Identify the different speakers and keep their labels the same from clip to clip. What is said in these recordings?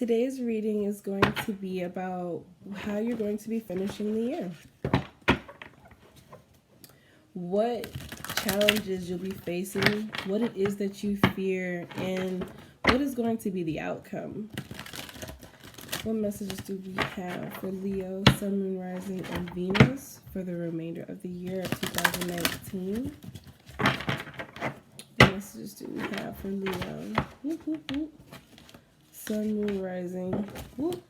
Speaker 1: today's reading is going to be about how you're going to be finishing the year. What challenges you'll be facing, what it is that you fear, and what is going to be the outcome. What messages do we have for Leo, Sun, Moon, Rising, and Venus for the remainder of the year of 2019? What messages do we have for Leo? Whoop, whoop, whoop. Sun, Moon, Rising. Whoop.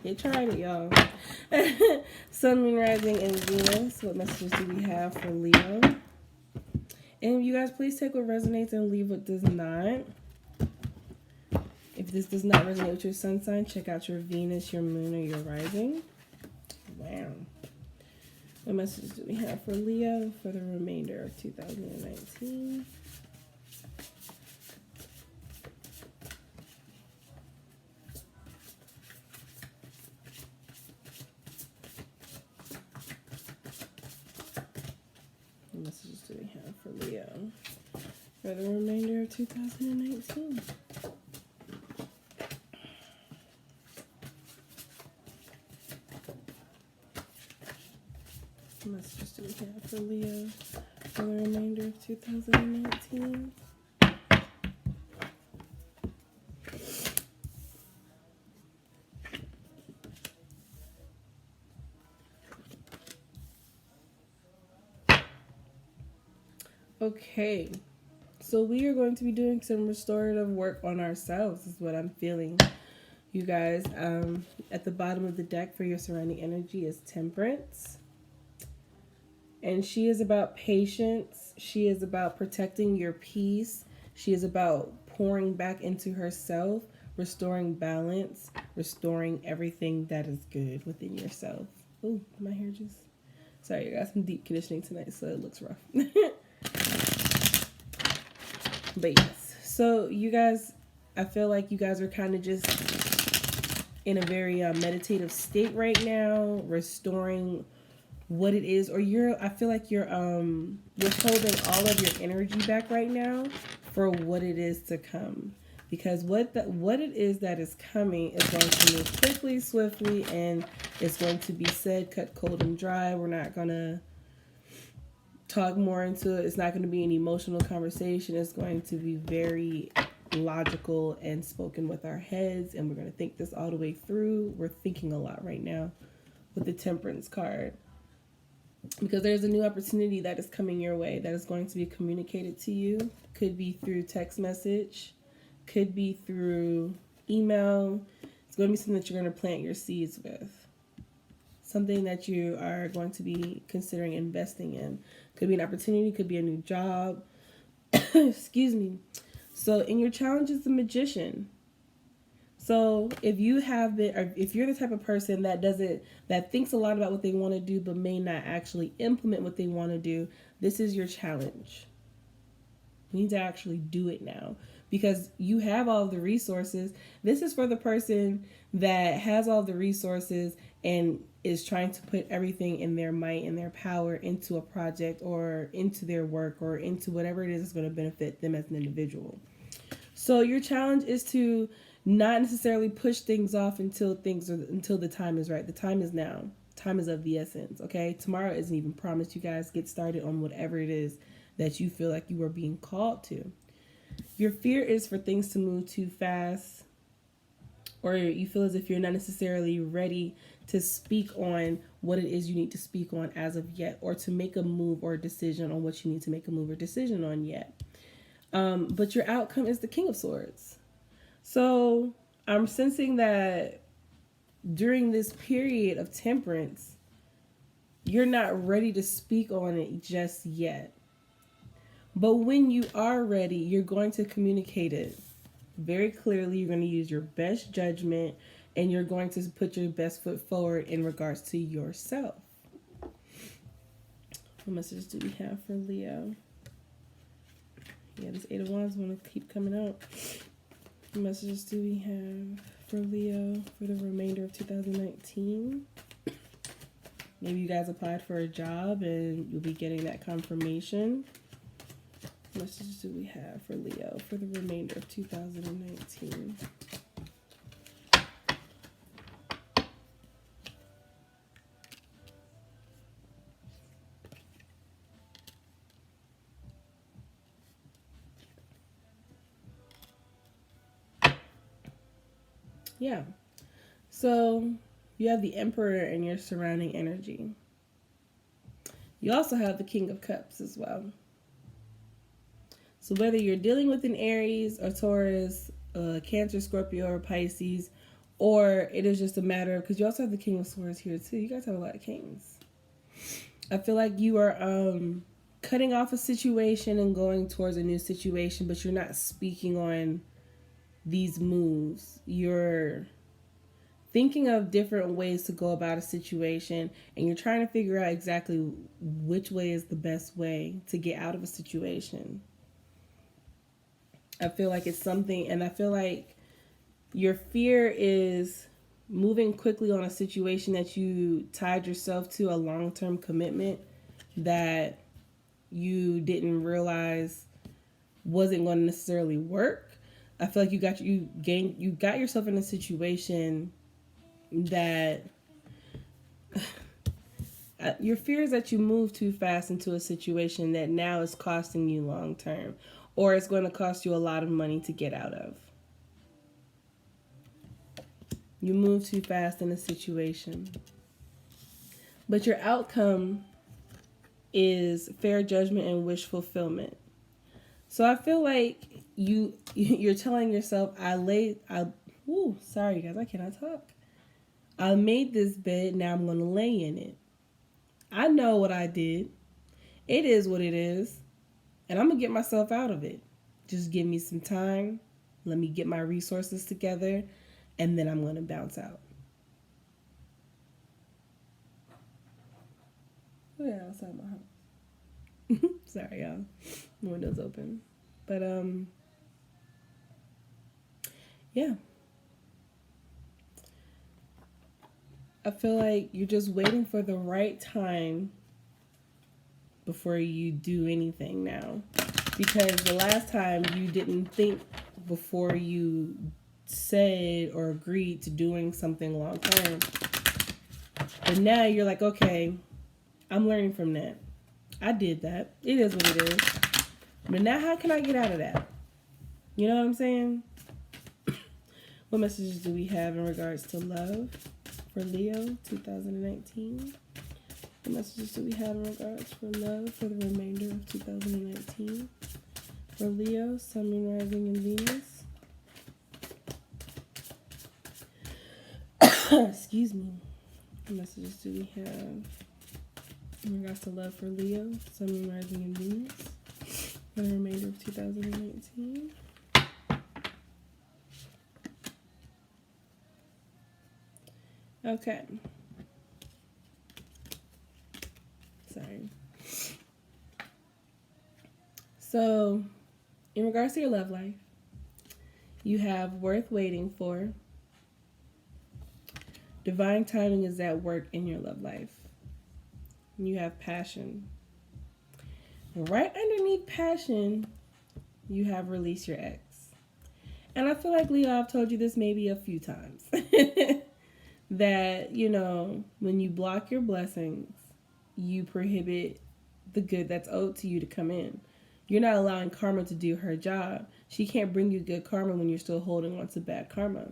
Speaker 1: You tried it, y'all. Sun, Moon, Rising, and Venus. What messages do we have for Leo? And you guys, please take what resonates and leave what does not. If this does not resonate with your sun sign, check out your Venus, your Moon, or your Rising. Wow. What messages do we have for Leo for the remainder of 2019? What messages do we have for Leo for the remainder of 2019? What messages do we have for Leo for the remainder of 2019? Okay, so we are going to be doing some restorative work on ourselves, is what I'm feeling. You guys, at the bottom of the deck for your surrounding energy is Temperance. And she is about patience. She is about protecting your peace. She is about pouring back into herself, restoring balance, restoring everything that is good within yourself. Oh, my hair just... Sorry, I got some deep conditioning tonight, so it looks rough. But yes, so you guys, I feel like you guys are kind of just in a very meditative state right now, restoring what it is, or I feel like you're holding all of your energy back right now for what it is to come, because what it is that is coming is going to move quickly, swiftly, and it's going to be said, cut cold and dry. We're not gonna talk more into it. It's not going to be an emotional conversation. It's going to be very logical and spoken with our heads, and we're going to think this all the way through. We're thinking a lot right now with the Temperance card, because there's a new opportunity that is coming your way that is going to be communicated to you. Could be through text message, could be through email. It's going to be something that you're going to plant your seeds with, something that you are going to be considering investing in. Could be an opportunity, could be a new job. Excuse me. So in your challenge is the Magician. So if you have been, or if you're the type of person that thinks a lot about what they want to do but may not actually implement what they want to do, this is your challenge. You need to actually do it now, because you have all the resources. This is for the person that has all the resources and is trying to put everything in their might and their power into a project or into their work or into whatever it is that's going to benefit them as an individual. So your challenge is to not necessarily push things off until the time is right. The time is now. Time is of the essence, okay? Tomorrow isn't even promised. You guys get started on whatever it is that you feel like you are being called to. Your fear is for things to move too fast, or you feel as if you're not necessarily ready to speak on what it is you need to speak on as of yet, or to make a move or a decision on what you need to make a move or decision on yet. But your outcome is the King of Swords. So I'm sensing that during this period of Temperance, you're not ready to speak on it just yet. But when you are ready, you're going to communicate it very clearly. You're going to use your best judgment, and you're going to put your best foot forward in regards to yourself. What messages do we have for Leo? Yeah, this Eight of Wands want to keep coming out. What messages do we have for Leo for the remainder of 2019? Maybe you guys applied for a job and you'll be getting that confirmation. What messages do we have for Leo for the remainder of 2019? Yeah. So you have the Emperor in your surrounding energy. You also have the King of Cups as well. So whether you're dealing with an Aries or Taurus, Cancer, Scorpio, or Pisces, or it is just a matter of, because you also have the King of Swords here too. You guys have a lot of kings. I feel like you are cutting off a situation and going towards a new situation, but you're not speaking on these moves. You're thinking of different ways to go about a situation, and you're trying to figure out exactly which way is the best way to get out of a situation. I feel like it's something, and I feel like your fear is moving quickly on a situation that you tied yourself to, a long-term commitment that you didn't realize wasn't going to necessarily work. I feel like you got yourself in a situation that your fear is that you move too fast into a situation that now is costing you long term, or it's going to cost you a lot of money to get out of. You move too fast in a situation, but your outcome is fair judgment and wish fulfillment. So I feel like you're telling yourself, sorry guys, I cannot talk. I made this bed, now I'm going to lay in it. I know what I did. It is what it is. And I'm going to get myself out of it. Just give me some time. Let me get my resources together. And then I'm going to bounce out. Oh yeah, outside my house. Sorry, y'all. The window's open. But, yeah. I feel like you're just waiting for the right time before you do anything now. Because the last time you didn't think before you said or agreed to doing something long term. But now you're like, okay, I'm learning from that. I did that. It is what it is. But now how can I get out of that? You know what I'm saying? What messages do we have in regards to love for Leo 2019? What messages do we have in regards for love for the remainder of 2019? For Leo, Sun, Moon, Rising, and Venus. Excuse me. What messages do we have in regards to love for Leo, Sun, Moon, Rising, and Venus for the remainder of 2019? Okay. Sorry. So, in regards to your love life, you have worth waiting for. Divine timing is at work in your love life. You have passion. And right underneath passion, you have release your ex. And I feel like, Leo, I've told you this maybe a few times. That, you know, when you block your blessings, you prohibit the good that's owed to you to come in. You're not allowing karma to do her job. She can't bring you good karma when you're still holding on to bad karma.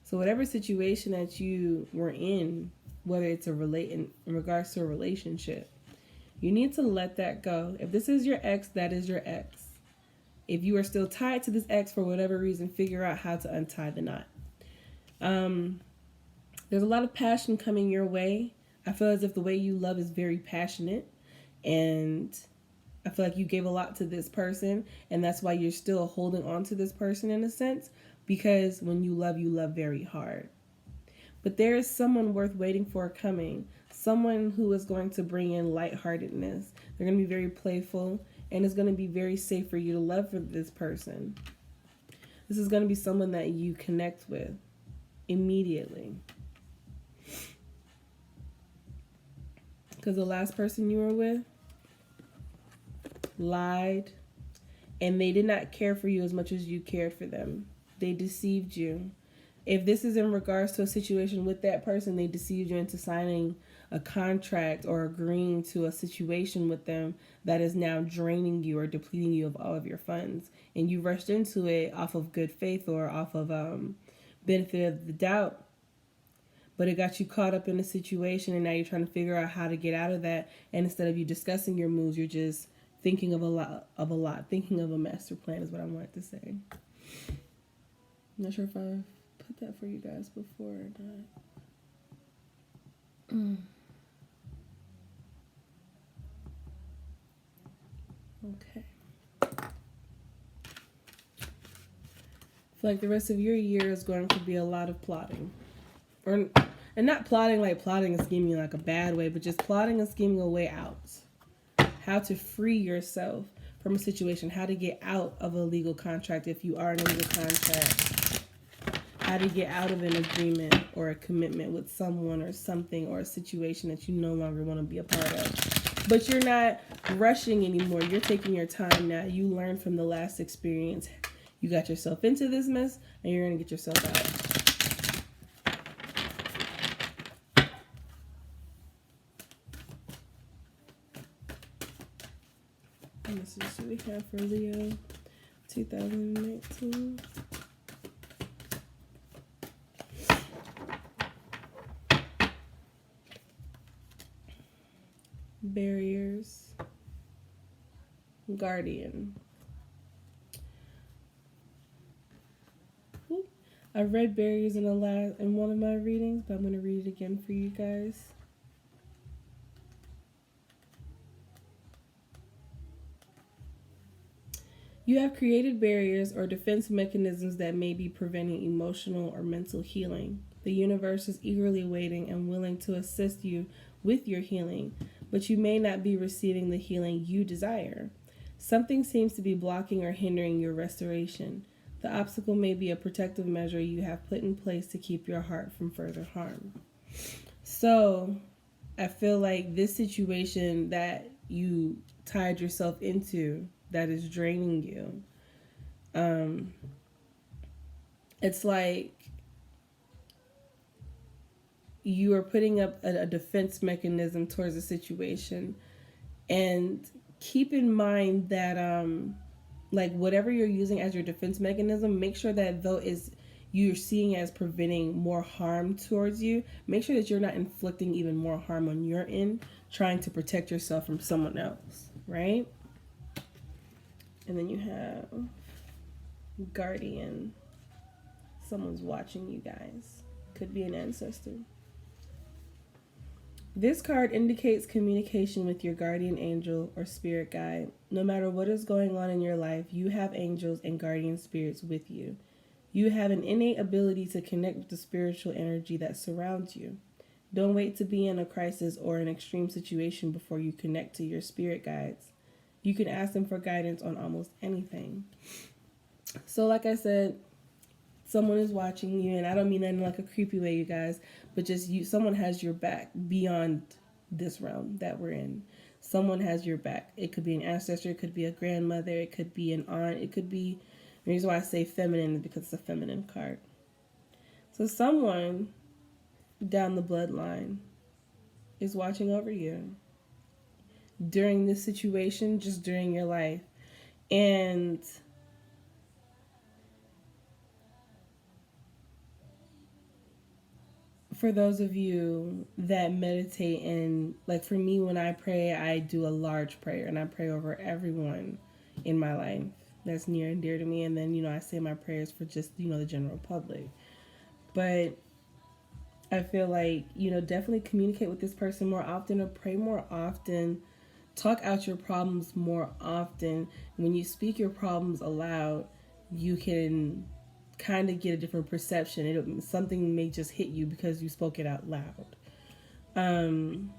Speaker 1: So whatever situation that you were in, whether it's in regards to a relationship, you need to let that go. If this is your ex, that is your ex. If you are still tied to this ex for whatever reason, figure out how to untie the knot. There's a lot of passion coming your way. I feel as if the way you love is very passionate, and I feel like you gave a lot to this person, and that's why you're still holding on to this person in a sense, because when you love very hard. But there is someone worth waiting for coming, someone who is going to bring in lightheartedness. They're going to be very playful, and it's going to be very safe for you to love for this person. This is going to be someone that you connect with immediately. Because the last person you were with lied, and they did not care for you as much as you cared for them. They deceived you. If this is in regards to a situation with that person, they deceived you into signing a contract or agreeing to a situation with them that is now draining you or depleting you of all of your funds. And you rushed into it off of good faith or off of benefit of the doubt, but it got you caught up in a situation, and now you're trying to figure out how to get out of that. And instead of you discussing your moves, you're just thinking of a lot, thinking of a master plan is what I wanted to say. I'm not sure if I've put that for you guys before or not. Okay. I feel like the rest of your year is going to be a lot of plotting. And not plotting like plotting and scheming like a bad way, but just plotting and scheming a way out. How to free yourself from a situation, how to get out of a legal contract if you are in a legal contract, how to get out of an agreement or a commitment with someone or something or a situation that you no longer want to be a part of. But you're not rushing anymore. You're taking your time now. You learned from the last experience. You got yourself into this mess, and you're going to get yourself out. This is what we have for Leo 2019. Barriers. Guardian. I read barriers in one of my readings, but I'm going to read it again for you guys. You have created barriers or defense mechanisms that may be preventing emotional or mental healing. The universe is eagerly waiting and willing to assist you with your healing, but you may not be receiving the healing you desire. Something seems to be blocking or hindering your restoration. The obstacle may be a protective measure you have put in place to keep your heart from further harm. So, I feel like this situation that you tied yourself into that is draining you, it's like you are putting up a defense mechanism towards a situation. And keep in mind that like whatever you're using as your defense mechanism, make sure that though is you're seeing as preventing more harm towards you, make sure that you're not inflicting even more harm on your end, trying to protect yourself from someone else, right? And then you have Guardian. Someone's watching you guys. Could be an ancestor. This card indicates communication with your guardian angel or spirit guide. No matter what is going on in your life, you have angels and guardian spirits with you. You have an innate ability to connect with the spiritual energy that surrounds you. Don't wait to be in a crisis or an extreme situation before you connect to your spirit guides. You can ask them for guidance on almost anything. So like I said, someone is watching you, and I don't mean that in like a creepy way, you guys, but just someone has your back beyond this realm that we're in. Someone has your back. It could be an ancestor, it could be a grandmother, it could be an aunt, it could be, the reason why I say feminine is because it's a feminine card. So someone down the bloodline is watching over you during this situation, just during your life. And for those of you that meditate, and like for me, when I pray, I do a large prayer and I pray over everyone in my life that's near and dear to me. And then, I say my prayers for just, the general public. But I feel like, definitely communicate with this person more often, or pray more often. Talk out your problems more often. When you speak your problems aloud, you can kind of get a different perception. Something may just hit you because you spoke it out loud. And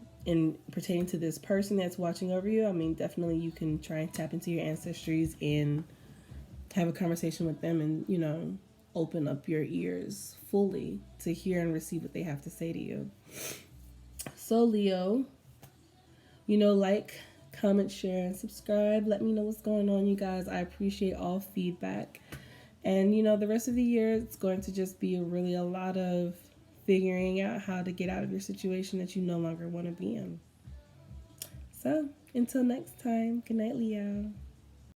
Speaker 1: pertaining to this person that's watching over you, definitely you can try and tap into your ancestries and have a conversation with them and, open up your ears fully to hear and receive what they have to say to you. So Leo, like, comment, share, and subscribe. Let me know what's going on, you guys. I appreciate all feedback. And, the rest of the year, it's going to just be a lot of figuring out how to get out of your situation that you no longer want to be in. So, until next time, good night, Leo.